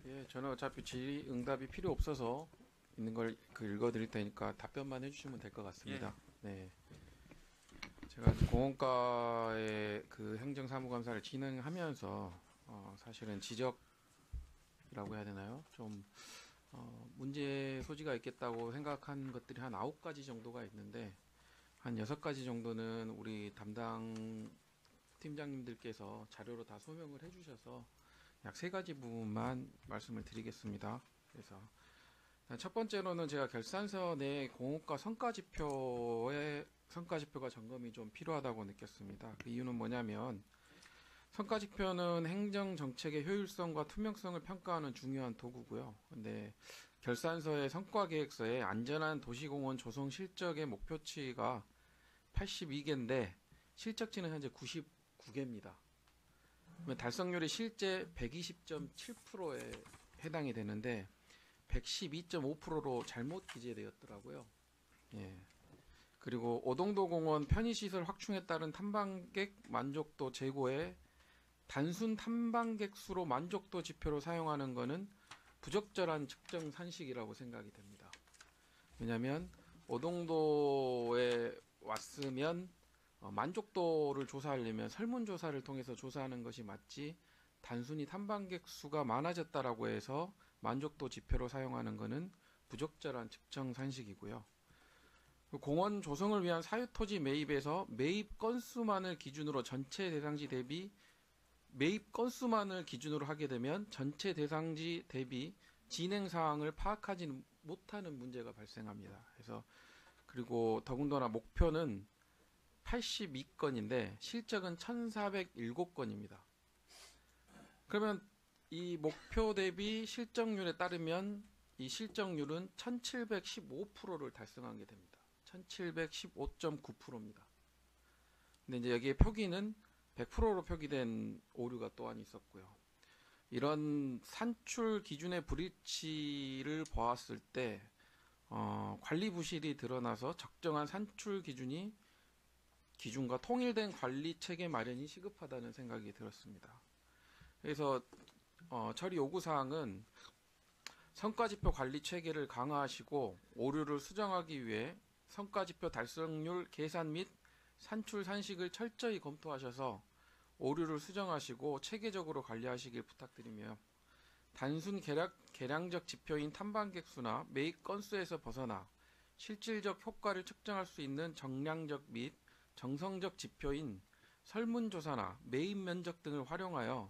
예, 저는 어차피 질의응답이 필요 없어서 있는 걸 읽어드릴 테니까 답변만 해주시면 될 것 같습니다. 예. 네, 제가 이제 공원과의 그 행정사무감사를 진행하면서 사실은 지적이라고 해야 되나요? 좀 문제 소지가 있겠다고 생각한 것들이 한 9가지 정도가 있는데 한 6가지 정도는 우리 담당 팀장님들께서 자료로 다 소명을 해주셔서 약 3가지 부분만 말씀을 드리겠습니다. 그래서 첫 번째로는 제가 결산서 내 공호가 성과지표가 점검이 좀 필요하다고 느꼈습니다. 그 이유는 뭐냐면 성과지표는 행정정책의 효율성과 투명성을 평가하는 중요한 도구고요. 근데 결산서의 성과계획서에 안전한 도시공원 조성 실적의 목표치가 82개인데 실적치는 현재 99개입니다. 달성률이 실제 120.7%에 해당이 되는데 112.5%로 잘못 기재되었더라고요. 예. 그리고 오동도 공원 편의시설 확충에 따른 탐방객 만족도 제고에 단순 탐방객 수로 만족도 지표로 사용하는 것은 부적절한 측정 산식이라고 생각이 됩니다. 왜냐하면 오동도에 왔으면 만족도를 조사하려면 설문조사를 통해서 조사하는 것이 맞지 단순히 탐방객 수가 많아졌다라고 해서 만족도 지표로 사용하는 것은 부적절한 측정 산식이고요. 공원 조성을 위한 사유토지 매입에서 매입 건수만을 기준으로 전체 대상지 대비 매입 건수만을 기준으로 하게 되면 전체 대상지 대비 진행 사항을 파악하지 못하는 문제가 발생합니다. 그래서 그리고 더군다나 목표는 82건인데 실적은 1407건입니다. 그러면 이 목표 대비 실적률에 따르면 이 실적률은 1715%를 달성하게 됩니다. 1715.9%입니다. 근데 이제 여기에 표기는 100%로 표기된 오류가 또한 있었고요. 이런 산출 기준의 불일치를 보았을 때 관리 부실이 드러나서 적정한 산출 기준과 통일된 관리 체계 마련이 시급하다는 생각이 들었습니다. 그래서 처리 요구 사항은 성과지표 관리 체계를 강화하시고 오류를 수정하기 위해 성과지표 달성률 계산 및 산출 산식을 철저히 검토하셔서 오류를 수정하시고 체계적으로 관리하시길 부탁드리며 단순 계량적 지표인 탐방객 수나 매입 건수에서 벗어나 실질적 효과를 측정할 수 있는 정량적 및 정성적 지표인 설문조사나 매입 면적 등을 활용하여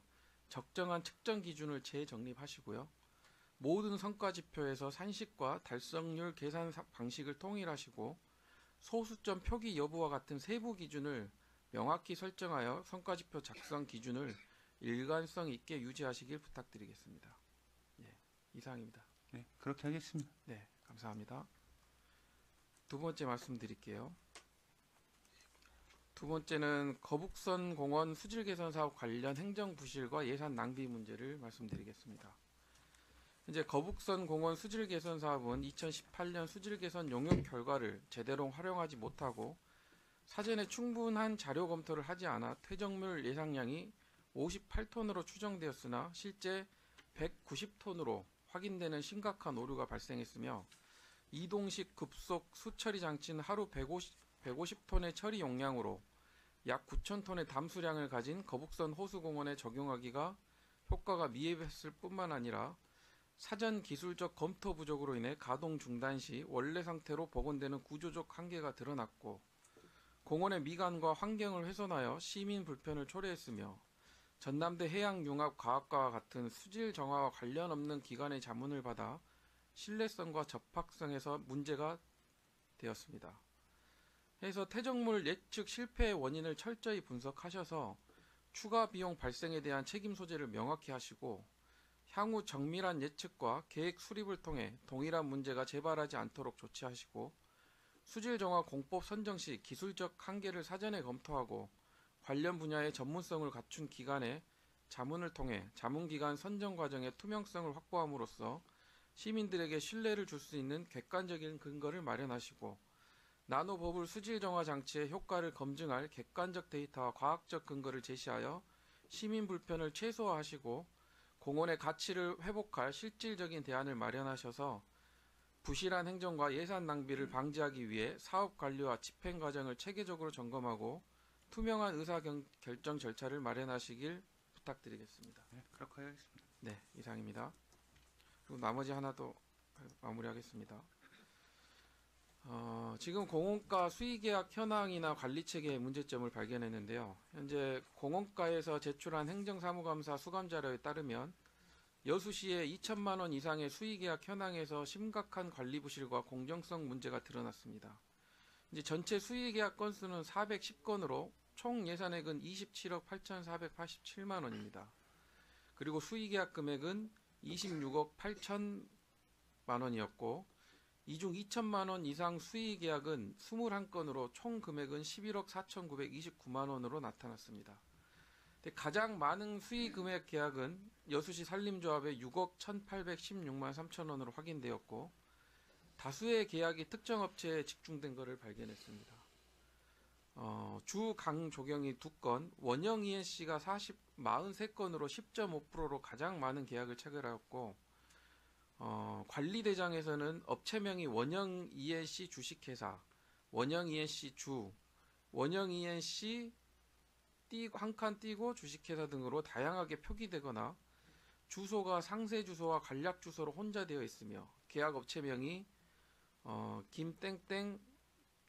적정한 측정 기준을 재정립하시고요. 모든 성과지표에서 산식과 달성률 계산 방식을 통일하시고 소수점 표기 여부와 같은 세부 기준을 명확히 설정하여 성과지표 작성 기준을 일관성 있게 유지하시길 부탁드리겠습니다. 예, 이상입니다. 네, 그렇게 하겠습니다. 네, 감사합니다. 두 번째 말씀드릴게요. 두 번째는 거북선 공원 수질 개선 사업 관련 행정 부실과 예산 낭비 문제를 말씀드리겠습니다. 이제 거북선 공원 수질 개선 사업은 2018년 수질 개선 용역 결과를 제대로 활용하지 못하고 사전에 충분한 자료 검토를 하지 않아 퇴적물 예상량이 58톤으로 추정되었으나 실제 190톤으로 확인되는 심각한 오류가 발생했으며 이동식 급속 수처리 장치는 하루 150톤의 처리 용량으로 약 9,000톤의 담수량을 가진 거북선 호수공원에 적용하기가 효과가 미흡했을 뿐만 아니라 사전 기술적 검토 부족으로 인해 가동 중단 시 원래 상태로 복원되는 구조적 한계가 드러났고 공원의 미관과 환경을 훼손하여 시민 불편을 초래했으며 전남대 해양융합과학과와 같은 수질 정화와 관련 없는 기관의 자문을 받아 신뢰성과 적합성에서 문제가 되었습니다. 해서 퇴적물 예측 실패의 원인을 철저히 분석하셔서 추가 비용 발생에 대한 책임 소재를 명확히 하시고 향후 정밀한 예측과 계획 수립을 통해 동일한 문제가 재발하지 않도록 조치하시고 수질정화 공법 선정 시 기술적 한계를 사전에 검토하고 관련 분야의 전문성을 갖춘 기관의 자문을 통해 자문기관 선정 과정의 투명성을 확보함으로써 시민들에게 신뢰를 줄 수 있는 객관적인 근거를 마련하시고 나노버블 수질정화 장치의 효과를 검증할 객관적 데이터와 과학적 근거를 제시하여 시민 불편을 최소화하시고 공원의 가치를 회복할 실질적인 대안을 마련하셔서 부실한 행정과 예산 낭비를 방지하기 위해 사업 관리와 집행 과정을 체계적으로 점검하고 투명한 의사결정 절차를 마련하시길 부탁드리겠습니다. 네, 그렇게 하겠습니다. 네, 이상입니다. 그리고 나머지 하나 더 마무리하겠습니다. 지금 공원가 수의계약 현황이나 관리체계의 문제점을 발견했는데요. 현재 공원가에서 제출한 행정사무감사 수감자료에 따르면 여수시에 2천만 원 이상의 수의계약 현황에서 심각한 관리 부실과 공정성 문제가 드러났습니다. 이제 전체 수의계약 건수는 410건으로 총 예산액은 27억 8,487만 원입니다. 그리고 수의계약 금액은 26억 8천만 원이었고 이 중 2천만 원 이상 수의계약은 21건으로 총 금액은 11억 4,929만 원으로 나타났습니다. 가장 많은 수의금액 계약은 여수시 산림조합의 6억 1,816만 3천 원으로 확인되었고 다수의 계약이 특정 업체에 집중된 것을 발견했습니다. 주강 조경이 2건, 원영 ENC가 43건으로 10.5%로 가장 많은 계약을 체결하였고 관리대장에서는 업체명이 원영 ENC 주식회사, 원영 ENC 주, 원영 ENC 한 칸 띄고 주식회사 등으로 다양하게 표기되거나 주소가 상세 주소와 간략 주소로 혼자되어 있으며 계약 업체명이 김땡땡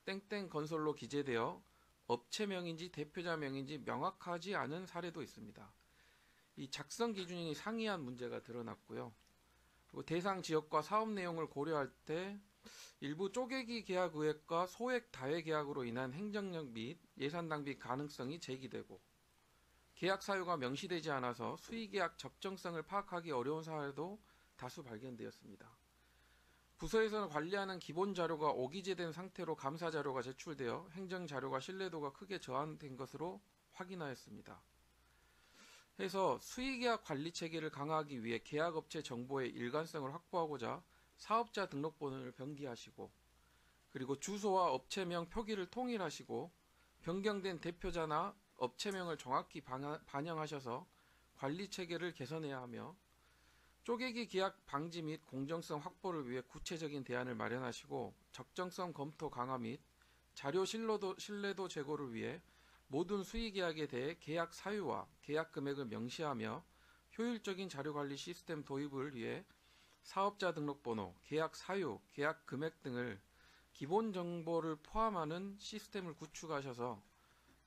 땡땡 건설로 기재되어 업체명인지 대표자명인지 명확하지 않은 사례도 있습니다. 이 작성 기준이 상이한 문제가 드러났고요. 그리고 대상 지역과 사업 내용을 고려할 때 일부 쪼개기 계약 의획과 소액 다회 계약으로 인한 행정력 및 예산 낭비 가능성이 제기되고 계약 사유가 명시되지 않아서 수의계약 적정성을 파악하기 어려운 사례도 다수 발견되었습니다. 부서에서는 관리하는 기본 자료가 오기재된 상태로 감사 자료가 제출되어 행정 자료가 신뢰도가 크게 저하된 것으로 확인하였습니다. 해서 수의계약 관리 체계를 강화하기 위해 계약업체 정보의 일관성을 확보하고자 사업자 등록번호를 변기하시고 그리고 주소와 업체명 표기를 통일하시고 변경된 대표자나 업체명을 정확히 반영하셔서 관리 체계를 개선해야 하며 쪼개기 계약 방지 및 공정성 확보를 위해 구체적인 대안을 마련하시고 적정성 검토 강화 및 자료 신뢰도 제고를 위해 모든 수의계약에 대해 계약 사유와 계약 금액을 명시하며 효율적인 자료관리 시스템 도입을 위해 사업자 등록번호, 계약 사유, 계약 금액 등을 기본 정보를 포함하는 시스템을 구축하셔서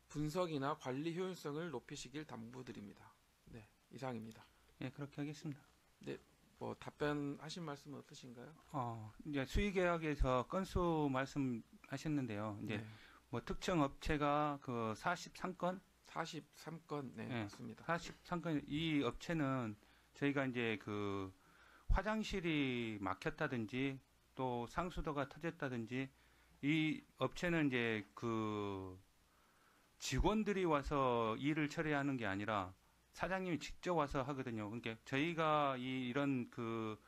분석이나 관리 효율성을 높이시길 당부드립니다. 네, 이상입니다. 네, 그렇게 하겠습니다. 네, 답변하신 말씀은 어떠신가요? 이제 수의계약에서 건수 말씀하셨는데요. 이제 네. 특정 업체가 그 43건? 43건, 네, 맞습니다. 43건, 이 업체는 저희가 이제 그 화장실이 막혔다든지 또 상수도가 터졌다든지 이 업체는 이제 그 직원들이 와서 일을 처리하는 게 아니라 사장님이 직접 와서 하거든요. 그러니까 저희가 이런 그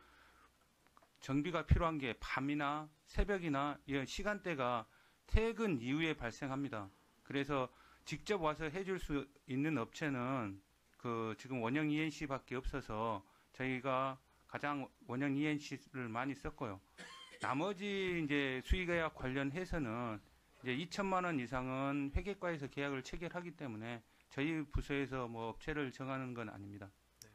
정비가 필요한 게 밤이나 새벽이나 이런 시간대가 퇴근 이후에 발생합니다. 그래서 직접 와서 해줄 수 있는 업체는 그 지금 원형 ENC밖에 없어서 저희가 가장 원형 ENC를 많이 썼고요. 나머지 이제 수의계약 관련해서는 이제 2천만 원 이상은 회계과에서 계약을 체결하기 때문에 저희 부서에서 업체를 정하는 건 아닙니다. 네.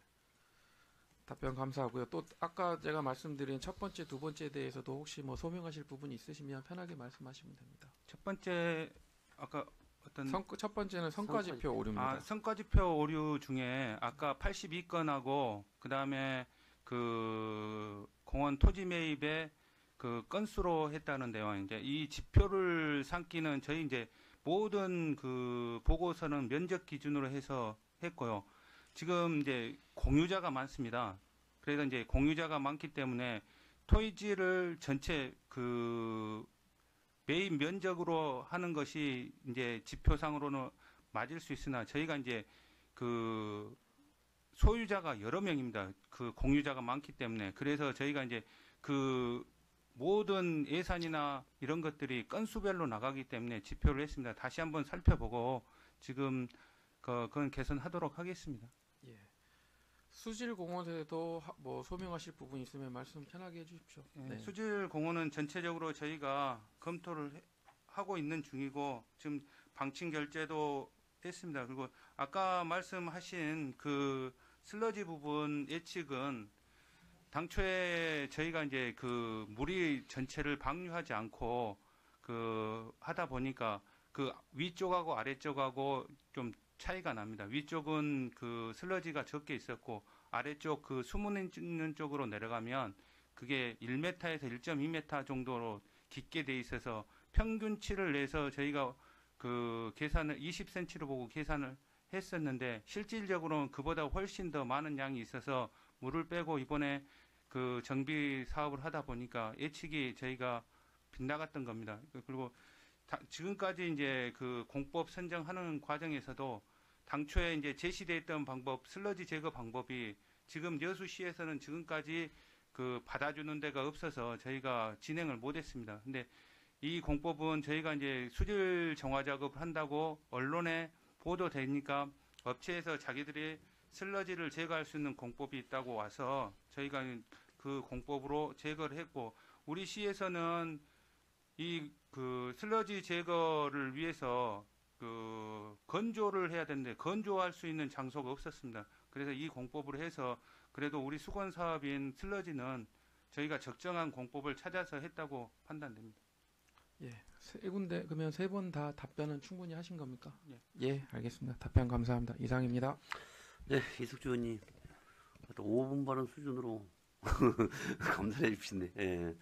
답변 감사하고요. 또 아까 제가 말씀드린 첫 번째, 두 번째에 대해서도 혹시 소명하실 부분이 있으시면 편하게 말씀하시면 됩니다. 첫 번째 아까 어떤 첫 번째는 성과지표 오류입니다. 성과지표 오류 중에 아까 82건하고 그다음에 그 공원 토지 매입에 그 건수로 했다는데요. 이제 이 지표를 삼기는 저희 이제 모든 그 보고서는 면적 기준으로 해서 했고요. 지금 이제 공유자가 많습니다. 그래서 이제 공유자가 많기 때문에 토지를 전체 그 매입 면적으로 하는 것이 이제 지표상으로는 맞을 수 있으나 저희가 이제 그 소유자가 여러 명입니다. 그 공유자가 많기 때문에 그래서 저희가 이제 그 모든 예산이나 이런 것들이 건수별로 나가기 때문에 지표를 했습니다. 다시 한번 살펴보고 지금 그건 개선하도록 하겠습니다. 예. 수질 공원에도 뭐 소명하실 부분 있으면 말씀 편하게 해주십시오. 네. 수질 공원은 전체적으로 저희가 검토를 하고 있는 중이고 지금 방침 결재도 했습니다. 그리고 아까 말씀하신 그 슬러지 부분 예측은 당초에 저희가 이제 그 무리 전체를 방류하지 않고 그 하다 보니까 그 위쪽하고 아래쪽하고 좀 차이가 납니다. 위쪽은 그 슬러지가 적게 있었고 아래쪽 그 수문 있는 쪽으로 내려가면 그게 1m에서 1.2m 정도로 깊게 돼 있어서 평균치를 내서 저희가 그 계산을 20cm로 보고 계산을 했었는데 실질적으로는 그보다 훨씬 더 많은 양이 있어서 물을 빼고 이번에 그 정비 사업을 하다 보니까 예측이 저희가 빗나갔던 겁니다. 그리고 지금까지 이제 그 공법 선정하는 과정에서도 당초에 이제 제시되어 있던 방법, 슬러지 제거 방법이 지금 여수시에서는 지금까지 그 받아주는 데가 없어서 저희가 진행을 못했습니다. 근데 이 공법은 저희가 이제 수질 정화 작업을 한다고 언론에 보도되니까 업체에서 자기들이 슬러지를 제거할 수 있는 공법이 있다고 와서 저희가 그 공법으로 제거를 했고 우리 시에서는 이 그 슬러지 제거를 위해서 그 건조를 해야 되는데 건조할 수 있는 장소가 없었습니다. 그래서 이 공법으로 해서 그래도 우리 수건 사업인 슬러지는 저희가 적정한 공법을 찾아서 했다고 판단됩니다. 예, 세 군데 그러면 세 번 다 답변은 충분히 하신 겁니까? 예. 예, 알겠습니다. 답변 감사합니다. 이상입니다. 네, 이석주 의원님. 5분 발언 수준으로 감사해 주시네. 예.